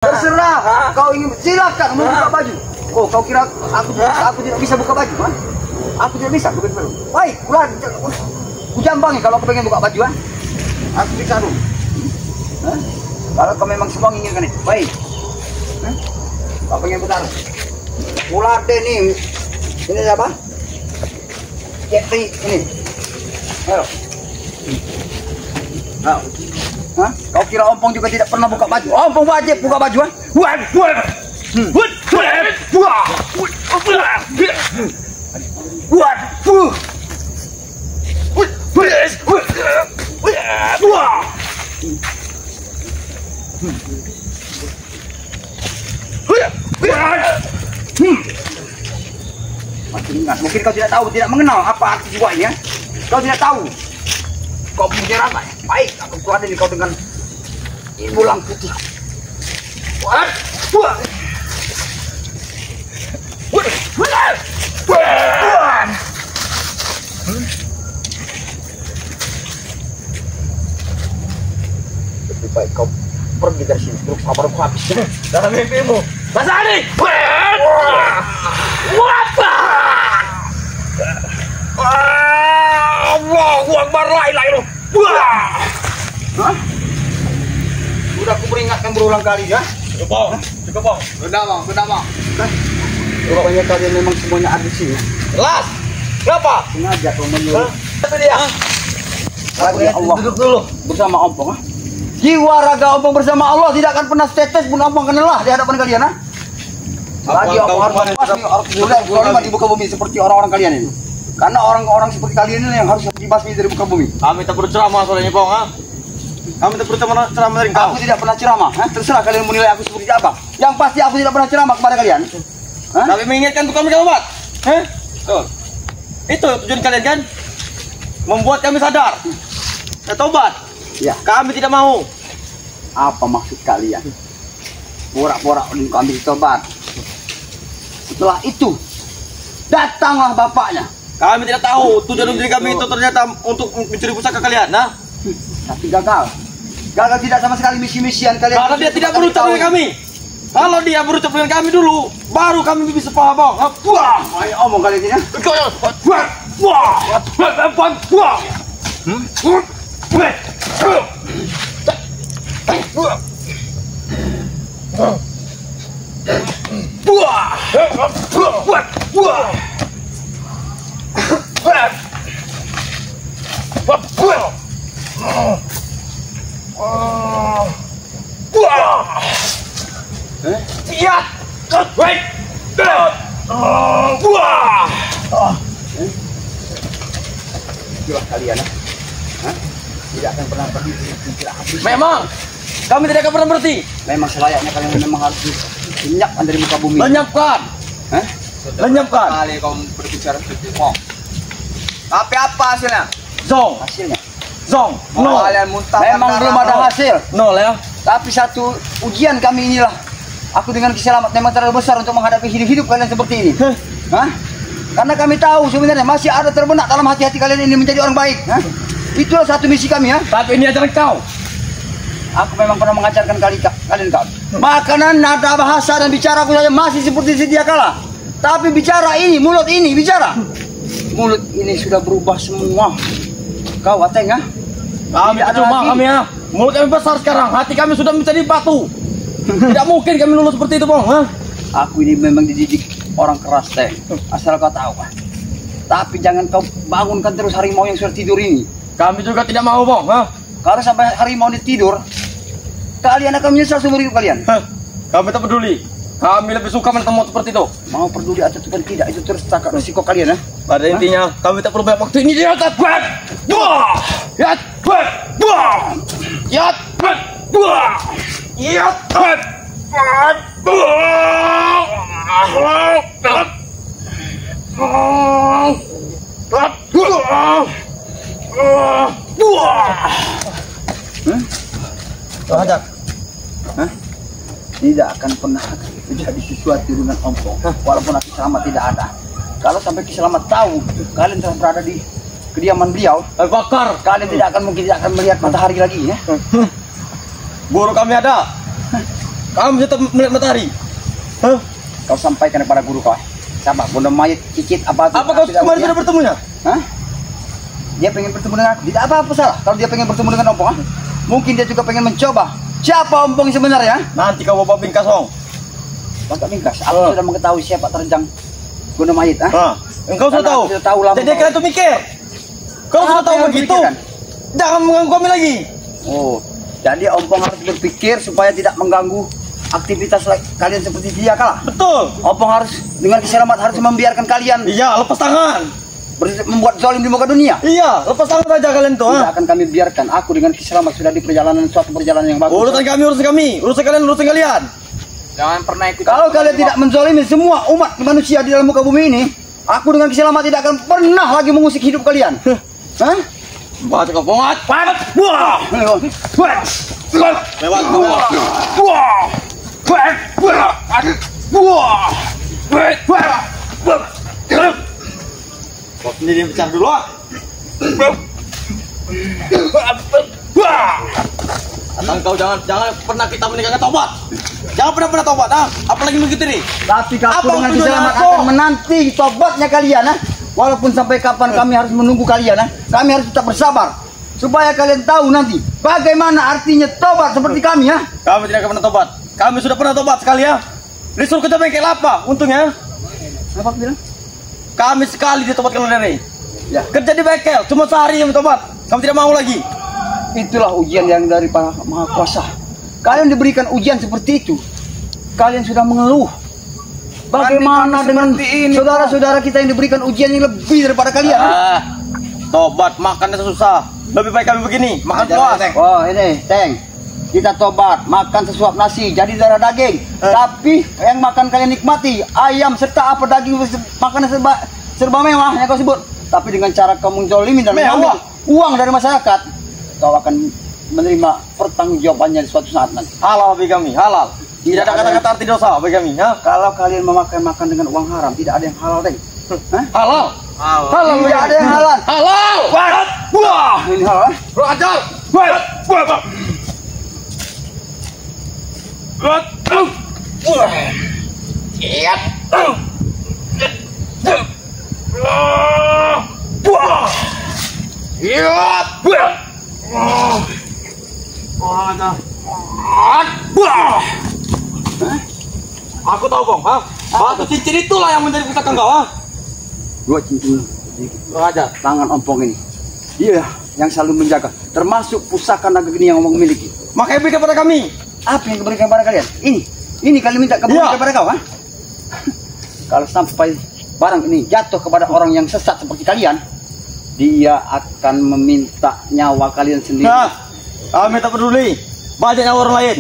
Terserah, kau ingin silakan membuka baju. Oh, kau kira aku tidak bisa buka baju? Ha? Aku tidak bisa buka baju. Baik, pulang. Ku jambangi kalau aku pengen buka baju. Ha? Aku bisa dulu. Kalau kau memang semua menginginkan itu, baik. Kau pengen putar. Mulade nih. Ini siapa? Jeffrey ini. Ayo. Ayo. Hah? Kau kira ompong juga tidak pernah buka baju? Ompong wajib buka baju, ha? Masih ingat, mungkin kau tidak tahu, tidak mengenal apa arti jiwa ini, ya? Kau tidak tahu. Kau punya rasa, ya? Baik, aku keluar dari kau dengan bolang putih. Lebih baik kau pergi dari sini sebelum kabarku habis. Dalam mimpimu, Basani! Allahu Akbar, la ilaha illallah. Hah? Sudah aku peringatkan berulang kali, ya. Cukup, bang. Sudah bang. Pokoknya kalian memang semuanya ada di sini. Jelas. Kenapa? Sengaja kau menyuruh. Itu dia. Ya Allah. Duduk dulu. Bersama ompong, ha? Jiwa raga ompong bersama Allah tidak akan pernah tetes pun ompong akan lelah di hadapan kalian, ha? Lagi ompong harus dibasmi di muka bumi seperti orang-orang kalian ini. Karena orang-orang seperti kalian ini yang harus dibasmi dari muka bumi. Kami tak berceramah sore ini, Bang, ha? Kami tak berceramah dari kau. Aku tidak pernah ceramah, ha? Terserah kalian menilai aku seperti apa. Yang pasti aku tidak pernah ceramah kepada kalian. Ha? Kami mengingatkan untuk kami obat. Tuh. Itu tujuan kalian kan? Membuat kami sadar. Ya tobat. Ya. Kami tidak mau. Apa maksud kalian? Borak-borak untuk ambil tobat. Setelah itu, datanglah bapaknya. Kami tidak tahu tujuan diri kami itu ternyata untuk mencuri pusaka kalian, nah? Tapi gagal. Gagal tidak sama sekali misi-misian kalian. Karena dia tidak berucap dengan kami. Kalau dia berucap dengan kami dulu, baru kami bisa paham, Bang. Wah, ayo omong kalian ini. Itulah kalian, ha? Tidak akan pernah pergi, tidak habis. Memang kami tidak akan pernah berhenti. Memang selayaknya kalian memang harus dilenyapkan dari muka bumi. Lenyapkan. Lenyapkan. Kali kau berbicara seperti itu. Tapi apa hasilnya? Zong. Hasilnya? Zong. No. Kalian muntah. Memang belum ada hasil. Nol ya. Tapi satu ujian kami inilah. Aku dengan keselamat memang terlalu besar untuk menghadapi hidup kalian seperti ini. Hah? Karena kami tahu sebenarnya masih ada terbenak dalam hati-hati kalian ini menjadi orang baik. Hah? Itulah satu misi kami, ya. Tapi ini ajaran kau. Aku memang pernah mengajarkan kalian kau. Makanan, nada, bahasa dan bicara aku saja masih seperti sedia kala. Tapi bicara ini, mulut ini bicara. Mulut ini sudah berubah semua. Kau Ateng, ha? Kami cuma kami, ya. Mulut kami besar sekarang. Hati kami sudah menjadi batu. Tidak mungkin kami lulus seperti itu, Bang. Ha? Aku ini memang dididik orang keras, Teng. Asal kau tahu, ha? Tapi jangan kau bangunkan terus harimau yang sudah tidur ini. Kami juga tidak mau, Bang. Ha? Kalau sampai harimau ini tidur, kalian akan menyesal seumur hidup kalian. Kami tak peduli. Kami lebih suka bertemu seperti itu. Mau peduli atau tidak, itu terus takut risiko kalian, ya. Pada intinya, kami tak perlu banyak waktu ini. Ya, buat, buah, ya, buat, buah, ya, buat, buah, ya, buat, Terhadap, tidak akan pernah terjadi sesuatu dengan ompong. Walaupun Ki Selamat tidak ada. Kalau sampai Ki Selamat tahu kalian telah berada di kediaman beliau, bakar. kalian tidak akan melihat matahari lagi, ya. Guru kami ada. Kami tetap melihat matahari. Hah? Kau sampaikan kepada guru kau. Siapa? Bunda mayat, cicit apa itu? Apa kau kemarin sudah bertemunya? Hah? Dia pengen bertemu dengan aku. Tidak apa-apa salah. Kalau dia pengen bertemu dengan Ompong, mungkin dia juga pengen mencoba. Siapa Ompong sebenarnya? Nanti kau bawa bingkas Ong. Bangka Bingkas. Aku sudah mengetahui siapa terjang Gunung Mayit. Engkau sudah tahu. Jadi kalian tuh mikir. Kau sudah tahu begitu. Jangan mengganggu kami lagi. Oh, jadi Ompong harus berpikir supaya tidak mengganggu aktivitas kalian seperti dia kalah. Betul. Ompong harus dengan kiselamat harus membiarkan kalian. Iya, lepas tangan. Membuat zalim di muka dunia. Iya, lepas tangan saja kalian tuh. Tidak akan kami biarkan. Aku dengan kiselamat sudah di perjalanan suatu perjalanan yang bagus. Urusan kami, urusan kami. Urusan kalian, urusan kalian. Jangan pernah ikut. Kalau kalian tidak menzalimi semua umat manusia di dalam muka bumi ini, aku dengan kiselamat tidak akan pernah lagi mengusik hidup kalian. Hah? Baca kau pongat. Wah. Lewat bawah. Kau sendiri yang bicara dulu. Asal kau jangan pernah kita meninggalkan tobat. Jangan pernah tobat, apalagi begitu nih. Tapi aku Apa dengan tujuan kiselamat aku? akan menanti tobatnya kalian. Walaupun sampai kapan kami harus menunggu kalian. Kami harus tetap bersabar. Supaya kalian tahu nanti bagaimana artinya tobat seperti kami. Kami tidak akan pernah tobat. Kami sudah pernah tobat sekali ya. Disuruh kita bengkel apa? Untungnya Apa aku bilang? kami sekali ditobatkan oleh Nenek. Ya. Kerja di bengkel cuma sehari yang tobat. Kami tidak mau lagi. Itulah ujian yang dari Para Maha Kuasa. Kalian diberikan ujian seperti itu. Kalian sudah mengeluh. Bagaimana dengan saudara-saudara kita yang diberikan ujian yang lebih daripada kalian? Tobat makannya susah. Lebih baik kami begini, makan puas. Oh ini, Teng. Kita tobat, makan sesuap nasi, jadi darah daging. Tapi yang makan kalian nikmati, ayam serta apa daging makanan serba mewah yang kau sebut. Tapi dengan cara kamu menzalimi dan mengambil uang dari masyarakat, kau akan menerima pertanggungjawabannya di suatu saat nanti. Halal bagi kami, halal. Tidak ada kata-kata arti dosa bagi kami. Kalau kalian memakai makan dengan uang haram, tidak ada yang halal, Teng. Halal. Halal, tidak ada yang halal. Halal. Wah, ini halal. Belajar. Aku tahu kong, batu cincin itulah yang menjadi pusaka kau, Dua cincin Belajar. tangan Ompong ini. Iya, yang selalu menjaga, termasuk pusaka naga geni yang Ompong miliki. Makanya berikan kepada kami. Apa yang diberikan kepada kalian? Ini kalian minta keberikan kepada kau, Kalau sampai barang ini jatuh kepada orang yang sesat seperti kalian, dia akan meminta nyawa kalian sendiri. Kami tak peduli. Banyak nyawa orang lain.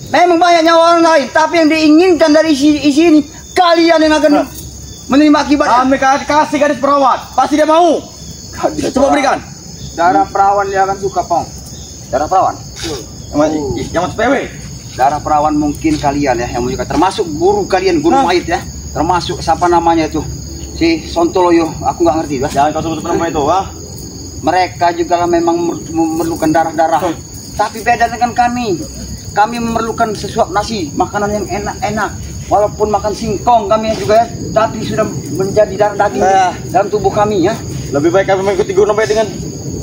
Memang banyak nyawa orang lain, tapi yang diinginkan dari isi ini, kalian yang akan menerima akibatnya. Kami kasih gadis perawat. Pasti dia mau. Coba berikan. Darah perawan dia akan suka, Pong. Darah perawan. Yang masuk PW. Darah perawan mungkin kalian ya yang juga termasuk guru kalian, guru Mayit ya. Termasuk siapa namanya itu? Si Sontoloyo, aku nggak ngerti, Jangan kau sebut nama itu, Mereka juga memang memerlukan darah-darah. Tapi beda dengan kami. Kami memerlukan sesuap nasi, makanan yang enak-enak. Walaupun makan singkong kami juga ya, tapi sudah menjadi darah daging dalam tubuh kami ya. Lebih baik kami mengikuti guru Mayit dengan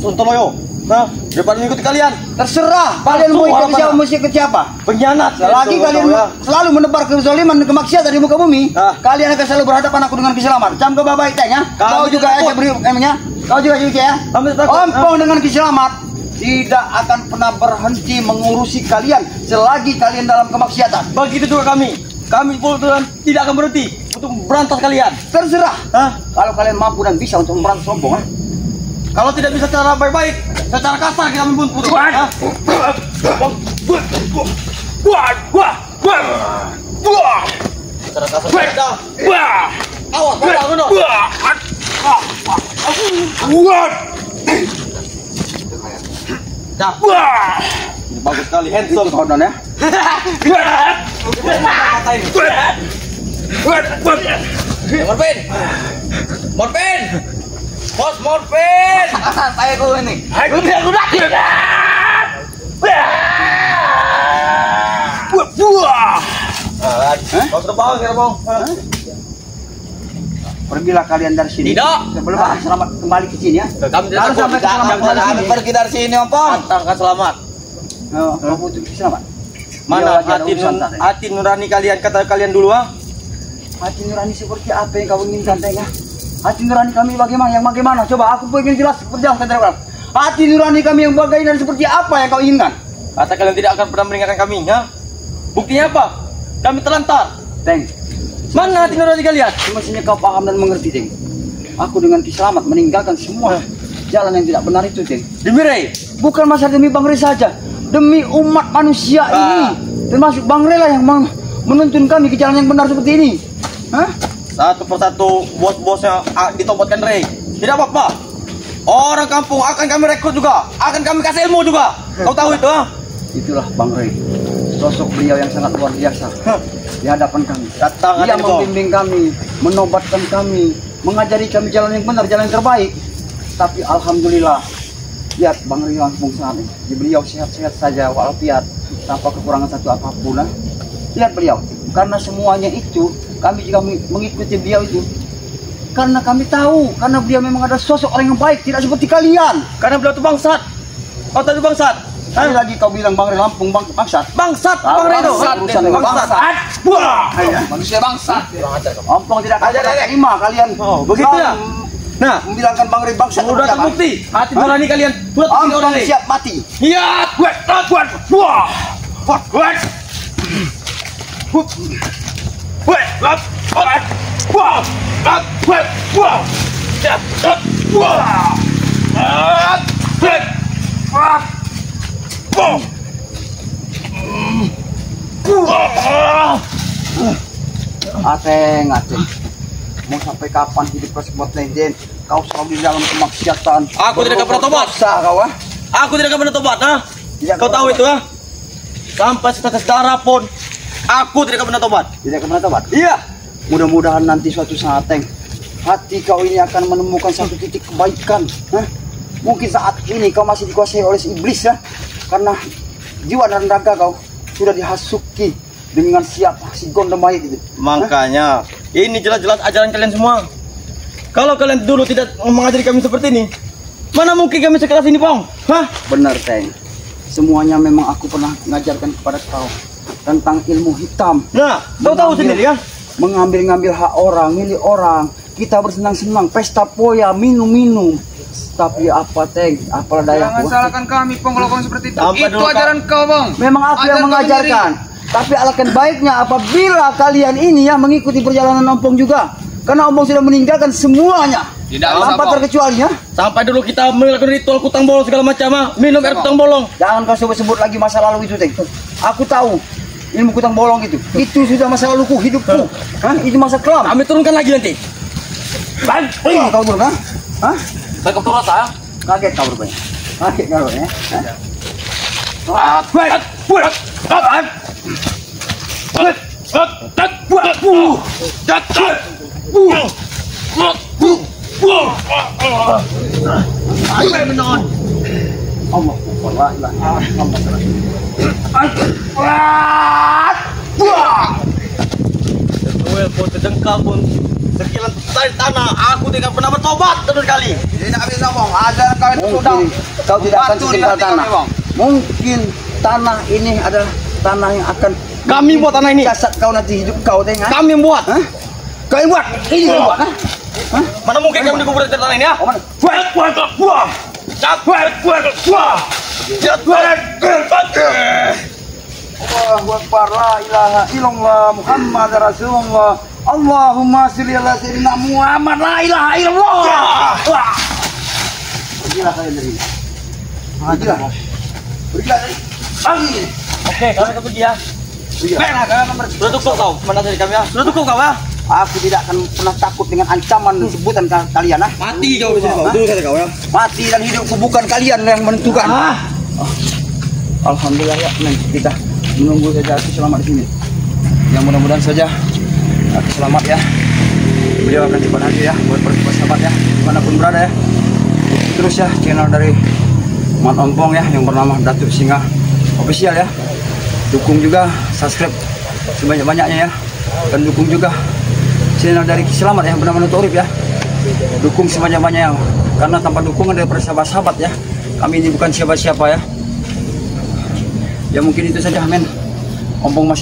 Sontoloyo. Daripada mengikuti kalian. Terserah kalian mau ikut siapa, mau ikut siapa. Pengkhianat. Selagi kalian selalu menebar kezaliman dan kemaksiatan di muka bumi, kalian akan selalu berhadapan aku dengan kiselamat. Jam ke babai Teng ya. Kau juga ya beri emangnya. Kau juga ya. Ompong dengan kiselamat tidak akan pernah berhenti mengurusi kalian selagi kalian dalam kemaksiatan. Begitu juga kami. Kami pun tidak akan berhenti untuk berantas kalian. Terserah. Kalau kalian mampu dan bisa untuk memberantas Ompong, Kalau tidak bisa secara baik-baik, secara kasar kami pun putus. Secara kasar. Awas, ini bagus sekali, handsome. Konon ya. Morfin, Bos Morfin. Saya kau ini. Udah. Buah. Kau terbang ya, Bang. Pergilah kalian dari sini. Tidak. Sebelum selamat kembali ke sini ya. Kami Kalau sampai selamat pergi dari sini, Ompong. Akan selamat. Kalau butuh selamat. Mana Dia lagi ada urusan, Teng. hati nurani kalian, kata kalian dulu ah? Hati nurani seperti apa yang kau inginkan, Teng? Hati nurani kami bagaimana? Yang bagaimana? Coba aku pengen jelas perjalanan Teng. Hati nurani kami yang bagaimana dan seperti apa yang kau inginkan? Kata kalian tidak akan pernah meninggalkan kami, ya? Buktinya apa? Kami terlantar. Teng, Mana hati nurani kalian? semestinya kau paham dan mengerti, Teng. Aku dengan Ki Slamet meninggalkan semua jalan yang tidak benar itu, Teng. Demi Ray. Bukan masalah demi Bang Rey saja, demi umat manusia ini. Termasuk Bang Rey lah yang menuntun kami ke jalan yang benar seperti ini. Hah? Satu persatu bos-bosnya ditobatkan Ray. Tidak apa-apa. Orang kampung akan kami rekrut juga, akan kami kasih ilmu juga. Kau tahu itu ah? Itulah Bang Rey, sosok beliau yang sangat luar biasa di hadapan kami. Datang Dia hati kau. membimbing kami, menobatkan kami, mengajari kami jalan yang benar, jalan yang terbaik. Tapi alhamdulillah, lihat Bang Rey langsung saat ini, beliau sehat-sehat saja walafiat, tanpa kekurangan satu apapun. Lihat beliau, karena semuanya itu kami juga mengikuti beliau itu. Karena kami tahu, karena beliau memang ada sosok orang yang baik, tidak seperti kalian. Karena beliau itu bangsat. Kau tahu itu bangsat? Sekali lagi kau bilang Bang Rey Lampung bangsat. Bangsat, Bang Ray itu. Bangsat, urusan dengan bangsat. Wah. Manusia bangsat. Ompong tidak akan terima kalian. Oh, begitu ya? Nah, Membilangkan Bang Rey bangsat. sudah terbukti hati nurani kalian. Sudah terbukti Ompong orang siap mati. Ya, kuat. Wah. Kuat. Ateng. Mau sampai kapan hidup kau sebuah legend? Kau selalu di dalam kemaksiatan. Aku tidak akan pernah tobat. Berdosa kau ah. Aku tidak akan pernah tobat, ha? Tidak Kau akan tahu tobat. itu, ha? Sampai setetes darah pun, aku tidak akan pernah tobat. Tidak akan pernah tobat. Iya. Mudah-mudahan nanti suatu saat, Teng, hati kau ini akan menemukan satu titik kebaikan. Hah? Mungkin saat ini kau masih dikuasai oleh si iblis ya, karena jiwa dan raga kau sudah dihasuki dengan siapa si gondom mayat itu. Makanya, ini jelas-jelas ajaran kalian semua. Kalau kalian dulu tidak mengajari kami seperti ini, mana mungkin kami sekelas ini, Bang? Hah? Benar, Teng. Semuanya memang aku pernah mengajarkan kepada kau tentang ilmu hitam. Nah, kau tahu sendiri ya? Mengambil-ngambil hak orang, milik orang. Kita bersenang-senang, pesta poya, minum-minum. Tapi apa, Teng? Apalah Jangan dayaku. salahkan kami, Pong, kalau kau seperti itu. Sampai Itu dulu, Kak. ajaran kau, Bang. Memang aku yang Ajaran kau mengajarkan. Tapi alangkah baiknya apabila kalian ini ya mengikuti perjalanan Ompong juga. Karena Ompong sudah meninggalkan semuanya. Tidak usah, tanpa Pong. terkecuali ya. Sampai dulu kita melakukan ritual kutang bolong segala macam, ha? Minum air kutang bolong. Jangan kau sebut-sebut lagi masa lalu itu, Teng. Aku tahu ilmu kutang bolong itu. Itu sudah masa laluku, hidupku. Hah? Itu masa kelam. Kami turunkan lagi nanti. Kau dulu, kan? Hah? Saya kau turun saya. Kaget kau rupanya. Kaget kau ya. Allah la ilaha Well, pun terjengkal pun sekilan dari tanah, aku tidak pernah bertobat terus kali. Tidak bisa, Bang. Ajaran kau itu sudah. Mungkin kau tidak akan batu di setinggal hati tanah. kami, Bang. Mungkin tanah ini adalah tanah yang akan Kami buat tanah ini. kasat kau nanti hidup kau, Teng. Hah? Kami yang buat. Hah? Kau yang buat? Ini kau buat, hah? Hah? Mana mungkin kami dikubur dari tanah ini ya? Oh, mana? Allahu Akbar, la ilaha illallah, Muhammad Rasulullah. Allahumma sholli ala sayyidina Muhammad, la ilaha illallah. Pergilah kalian dari sini. Pergilah. Pergilah dari sini. Oke, kami akan pergi ya. Sudah cukup kau, mana dari kami ya? Sudah cukup kau ya? Aku tidak akan pernah takut dengan ancaman dan sebutan kalian. Ah. Mati kau di sini kau. Dulu kata kau ya. Mati dan hidupku bukan kalian yang menentukan. Alhamdulillah ya, Neng. Kita menunggu saja aku selamat di sini. Yang mudah-mudahan saja aku selamat ya. Beliau akan cepat hadir ya, buat sahabat ya, dimanapun berada ya. Terus ya channel dari Mat Ompong ya yang bernama Datuk Singa Official ya. Dukung juga subscribe sebanyak-banyaknya ya, dan dukung juga channel dari Selamat yang benar-benar Urip ya. Dukung sebanyak-banyaknya, karena tanpa dukungan dari sahabat-sahabat ya, kami ini bukan siapa-siapa ya. Ya mungkin itu saja, men. Ompong masih